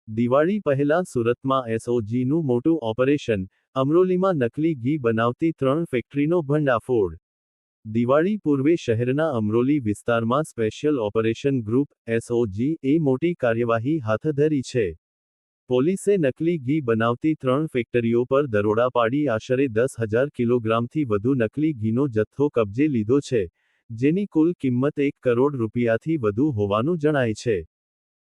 દિવાળી પહેલા સુરતમાં એસઓજીનું મોટું ઓપરેશન, અમરોલીમાં નકલી ઘી બનાવતી 3 ફેક્ટરીનો ભંડાફોડ. દિવાળી પૂર્વે શહેરના અમરોલી વિસ્તારમાં સ્પેશિયલ ઓપરેશન ગ્રુપ એસઓજી એ મોટી કાર્યવાહી હાથ ધરી છે. પોલીસે નકલી ઘી બનાવતી 3 ફેક્ટરીઓ પર દરોડા પાડી આશરે 10,000 કિલોગ્રામથી વધુ નકલી ઘીનો જથ્થો કબજે લીધો છે, જેની કુલ કિંમત 1 કરોડ રૂપિયાથી વધુ હોવાનું જણાય છે.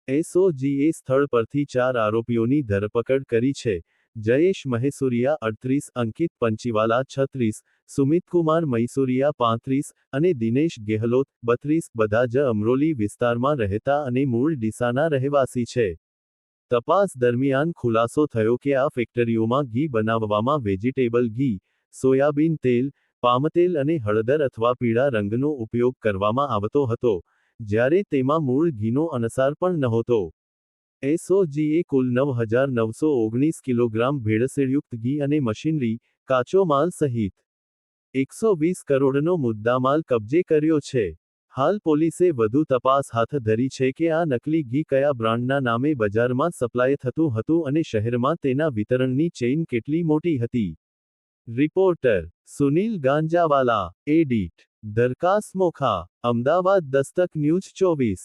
એસઓજીએ સ્થળ પરથી 4 આરોપીઓની ધરપકડ કરી છે. જયેશ મહેસુરિયા 38, અંકિત પંચીવાલા 36, સુમિતકુમાર મૈસુરિયા 35 અને દિનેશ ગેહલોત 32 બધા જ અમરોલી વિસ્તારમાં રહેતા અને મૂળ ડીસાના રહેવાસી છે. તપાસ દરમિયાન ખુલાસો થયો કે આ ફેક્ટરીઓમાં ઘી બનાવવામાં વેજીટેબલ ઘી, સોયાબીન તેલ, પામતેલ અને હળદર અથવા પીળા રંગનો ઉપયોગ કરવામાં આવતો હતો, જ્યારે તેમાં મૂળ ઘીનો અણસાર પણ નહોતો. એસઓજીએ કુલ 9,919 કિલોગ્રામ ભેળસેળયુક્ત ઘી અને મશીનરી, કાચો માલ સહિત 120 કરોડનો મુદ્દામાલ કબજે કર્યો છે. હાલ પોલીસે વધુ તપાસ હાથ ધરી છે કે આ નકલી ઘી કયા બ્રાન્ડના નામે બજારમાં સપ્લાય થતું હતું અને શહેરમાં તેના વિતરણની ચેઇન કેટલી મોટી હતી. Reporter Sunil Ganjawala, edit, દરકાસ Mokha, Ahmedabad દસ્તક news 24.